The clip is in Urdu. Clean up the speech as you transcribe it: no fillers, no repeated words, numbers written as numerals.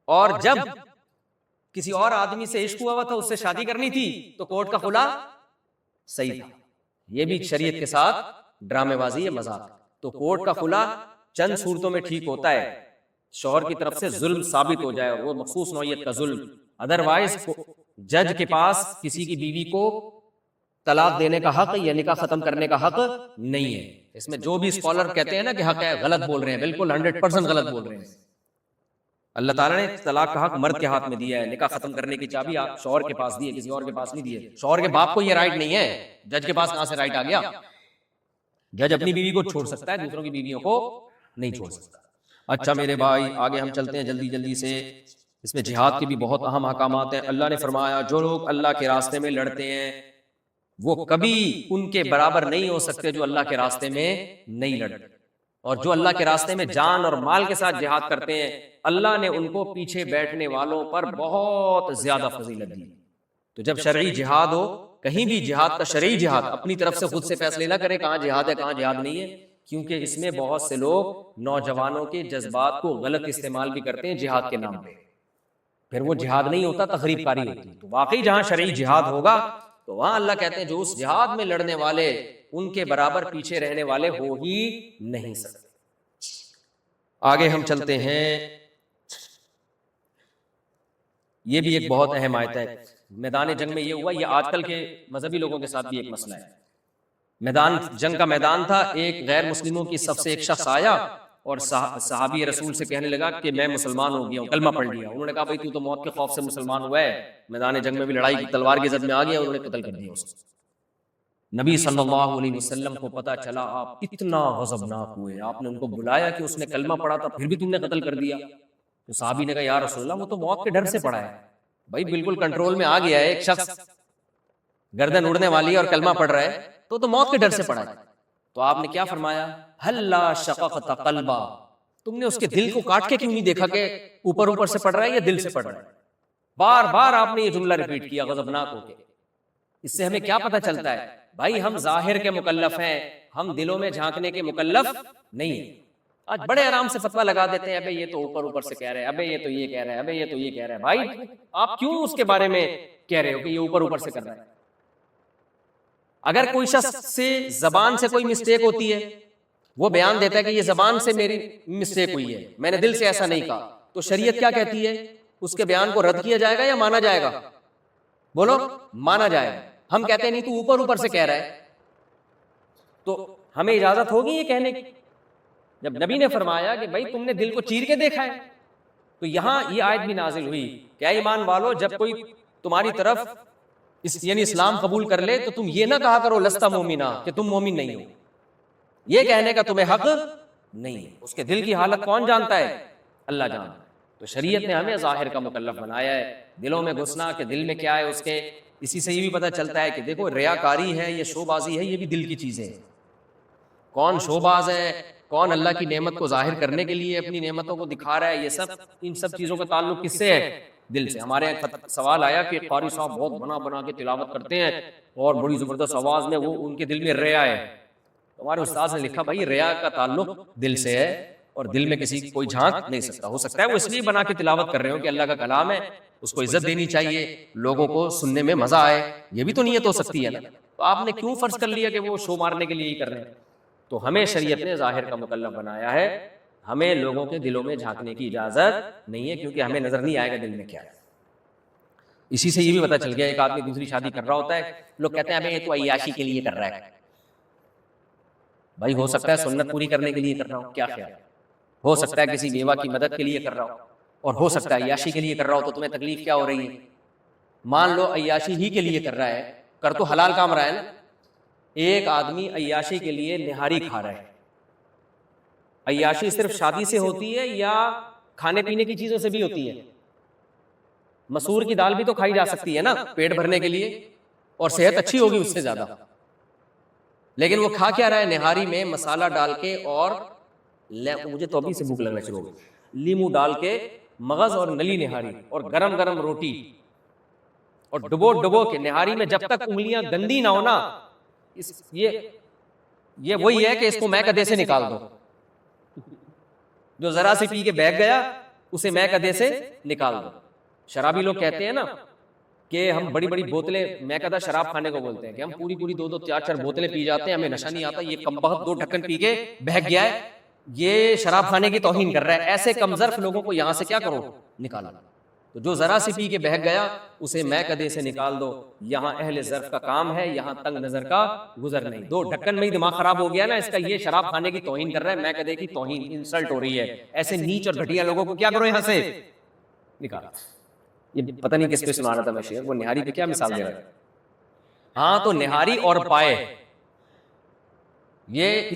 اور جب کسی اور آدمی سے عشق ہوا تھا، اس سے شادی کرنی تھی، تو کورٹ کا خلا صحیح تھا. یہ بھی شریعت کے ساتھ ڈرامے بازی ہے، مذاق. تو کورٹ کا خلا چند صورتوں میں ٹھیک ہوتا ہے، شوہر کی طرف سے ظلم ثابت ہو جائے اور وہ مخصوص نوعیت کا ظلم. ادروائز جج کے پاس کسی کی بیوی کو طلاق دینے کا حق یا نکاح ختم کرنے کا حق نہیں ہے. اس میں جو بھی اسکالر کہتے ہیں نا کہ حق ہے، غلط بول رہے ہیں، بالکل 100% غلط بول رہے ہیں. اللہ تعالیٰ نے طلاق کا حق مرد کے ہاتھ میں دیا ہے، نکاح ختم کرنے کی چابی آپ شوہر کے پاس دی ہے، کسی اور کے پاس نہیں دی ہے. شوہر کے باپ کو یہ رائٹ نہیں ہے، جج کے پاس کہاں سے رائٹ آ گیا؟ جج اپنی بیوی کو چھوڑ سکتا ہے، دوسروں کی بیویوں کو نہیں چھوڑ سکتا. اچھا میرے بھائی آگے ہم چلتے ہیں جلدی سے. اس میں جہاد کے بھی بہت اہم احکامات ہیں. اللہ نے فرمایا جو لوگ اللہ کے راستے میں لڑتے ہیں وہ کبھی ان کے برابر نہیں ہو سکتے جو اللہ کے راستے میں نہیں لڑتے. اور جو اللہ کے راستے میں جان اور مال کے ساتھ جہاد کرتے ہیں، اللہ نے ان کو پیچھے بیٹھنے والوں پر بہت زیادہ فضیلت دی. تو جب شرعی جہاد ہو، کہیں بھی جہاد کا شرعی جہاد، اپنی طرف سے خود سے فیصلے نہ کریں کہاں جہاد ہے کہاں جہاد نہیں ہے، کیونکہ اس میں بہت سے لوگ نوجوانوں کے جذبات کو غلط استعمال بھی کرتے ہیں جہاد کے نام پہ. پھر وہ جہاد نہیں ہوتا، تخریب کاری ہوتی. تو واقعی جہاں شرعی جہاد ہوگا تو وہاں اللہ کہتے ہیں جو اس جہاد میں لڑنے والے ان کے برابر پیچھے رہنے والے ہو ہی نہیں سکتے. آگے ہم چلتے ہیں. یہ بھی ایک بہت اہم آیت ہے. میدان جنگ میں یہ ہوا، یہ آج کل کے مذہبی لوگوں کے ساتھ بھی ایک مسئلہ ہے. میدان جنگ کا میدان تھا، ایک غیر مسلموں کی صف سے ایک شخص آیا اور صحابی رسول سے کہنے لگا کہ میں مسلمان ہو گیا ہوں، کلمہ پڑھ لیا. انہوں نے کہا بھائی تو موت کے خوف سے مسلمان ہوا ہے، میدان جنگ میں بھی لڑائی کی تلوار کی زد میں آ گیا، انہوں نے قتل کر دیا اس کو. نبی صلی اللہ علیہ وسلم کو پتا چلا، آپ اتنا غضبناک ہوئے، آپ نے ان کو بلایا کہ اس نے کلمہ پڑھا تھا پھر بھی تم نے قتل کر دیا. تو صحابی نے کہا یا رسول اللہ وہ تو موت کے ڈر سے پڑھا ہے. بھائی بالکل کنٹرول میں آ گیا ہے، ایک شخص گردن اڑنے والی ہے اور کلمہ پڑھ رہا ہے تو موت کے ڈر سے پڑھا ہے. تو آپ نے کیا فرمایا؟ ہلا شققت قلبا، تم نے اس کے دل کو کاٹ کے کیوں نہیں دیکھا کہ اوپر سے پڑھ رہا ہے یا دل سے پڑھ رہا ہے؟ بار بار آپ نے یہ جملہ ریپیٹ کیا غضبناک ہو کے. اس سے ہمیں کیا پتہ چلتا ہے؟ بھائی ہم ظاہر کے مکلف ہیں، ہم دلوں میں جھانکنے کے مکلف نہیں ہیں. آج بڑے آرام سے فتویٰ لگا دیتے ہیں، ابے یہ تو اوپر سے کہہ رہے ہیں، ابے یہ تو یہ کہہ رہے ہیں، ابے یہ تو یہ کہہ رہے ہیں. بھائی آپ کیوں اس کے بارے میں کہہ رہے ہو کہ یہ اوپر سے کر رہا ہے؟ اگر کوئی شخص سے زبان سے کوئی مسٹیک ہوتی ہے، وہ بیان دیتا ہے کہ یہ زبان سے میری مسٹیک ہوئی ہے، میں نے دل سے ایسا نہیں کہا، تو شریعت کیا کہتی ہے؟ اس کے بیان کو رد کیا جائے گا یا مانا جائے گا؟ بولو مانا جائے گا. ہم کہتے ہیں نہیں تو اوپر سے کہہ رہا ہے. تو ہمیں اجازت ہوگی یہ کہنے کی؟ جب نبی نے فرمایا کہ بھائی تم نے دل کو چیر کے دیکھا ہے، تو یہاں یہ آیت بھی نازل ہوئی کہ اے ایمان والو جب کوئی تمہاری طرف یعنی اسلام قبول کر لے تو تم یہ نہ کہا کرو لستا مومنا کہ تم مومن نہیں ہو. یہ کہنے کا تمہیں حق نہیں ہے. اس کے دل کی حالت کون جانتا ہے؟ اللہ جانتا ہے. تو شریعت نے ہمیں ظاہر کا مکلف بنایا ہے، دلوں میں گھسنا کہ دل میں کیا ہے اس کے. اسی سے یہ بھی پتہ چلتا ہے کہ دیکھو ریاکاری ہے، یہ شو بازی ہے، یہ بھی دل کی چیزیں ہیں. کون شو باز ہے، کون اللہ کی نعمت کو ظاہر کرنے کے لیے اپنی نعمتوں کو دکھا رہا ہے، یہ سب ان سب چیزوں کا تعلق کس سے ہے؟ دل سے. ہمارے یہاں سوال آیا کہ قاری صاحب بہت بنا کے تلاوت کرتے ہیں اور بڑی زبردست آواز میں، وہ ان کے دل میں ریا ہے. ہمارے استاد نے لکھا بھائی ریا کا تعلق دل سے ہے اور دل میں کسی کوئی جھانک نہیں سکتا. ہو سکتا ہے وہ اس لیے بنا کے تلاوت کر رہے ہو کہ اللہ کا کلام ہے، اس کو عزت دینی چاہیے، لوگوں کو سننے میں مزہ آئے، یہ بھی تو نیت ہو سکتی ہے نا. تو آپ نے کیوں فرض کر لیا کہ وہ شو مارنے کے لیے ہی کر رہے ہیں؟ تو ہمیں شریعت نے ظاہر کا مکلف بنایا ہے، ہمیں لوگوں کے دلوں میں جھانکنے کی اجازت نہیں ہے، کیونکہ ہمیں نظر نہیں آئے گا دل میں کیا ہے. اسی سے یہ بھی پتہ چل گیا، ایک آدمی دوسری شادی کر رہا ہوتا ہے، لوگ کہتے ہیں ابے یہ تو عیاشی کے لیے کر رہا ہے. بھائی ہو سکتا ہے سنت پوری کرنے کے لیے کر رہا ہوں، کیا خیال؟ ہو سکتا ہے کسی بیوہ کی مدد کے لیے کر رہا ہو، اور ہو سکتا ہے عیاشی کے لیے کر رہا ہو. تو تمہیں تکلیف کیا ہو رہی ہے؟ مان لو عیاشی ہی کے لیے کر رہا ہے، کر تو حلال کام رہا ہے نا. ایک آدمی عیاشی کے لیے نہاری کھا رہا ہے. عیاشی صرف شادی سے ہوتی ہے یا کھانے پینے کی چیزوں سے بھی ہوتی ہے؟ مسور کی دال بھی تو کھائی جا سکتی ہے نا پیٹ بھرنے کے لیے، اور صحت اچھی ہوگی اس سے زیادہ. لیکن وہ کھا کیا رہا ہے؟ نہاری میں مسالہ ڈال کے، اور مجھے تو ابھی سے بھوک لگنا شروع ہو گئی، لیمو ڈال کے مغز اور نلی نہاری اور گرم گرم روٹی، اور ڈبو کے نہاری میں جب تک انگلیاں گندی نہ ہونا، یہ وہی ہے کہ اس کو میں کدے سے نکال دو. جو ذرا سی پی کے بیٹھ گیا اسے میں کدے سے نکال دو. شرابی لوگ کہتے ہیں نا کہ ہم بڑی بڑی بوتلیں میکدہ شراب کھانے کو بولتے ہیں کہ ہم پوری پوری 2 4 بوتلیں پی جاتے ہیں, ہمیں نشہ نہیں آتا, یہ کم بخت 2 ڈھکن پی کے بہک گیا ہے, یہ شراب کھانے کی توہین کر رہا ہے. ایسے کمظرف لوگوں کو یہاں سے کیا کرو, نکالو. تو جو ذرا سی پی کے بہک گیا اسے میں کدے سے نکال دو. یہاں اہل ظرف کا کام ہے, یہاں تنگ نظر کا گزر نہیں. 2 ڈھکن میں ہی دماغ خراب ہو گیا نا اس کا, یہ شراب کھانے کی توہین کر رہا ہے, میں کدے کی توہین, انسلٹ ہو رہی ہے. ایسے نیچ اور گھٹیا لوگوں کو کیا کرو, یہاں سے نکالو. یہ پتہ نہیں کس پہ سنا رہا تھا میں شعر, وہ نہاری پہ کیا مثال دے رہا ہے. ہاں تو نہاری اور پائے یہ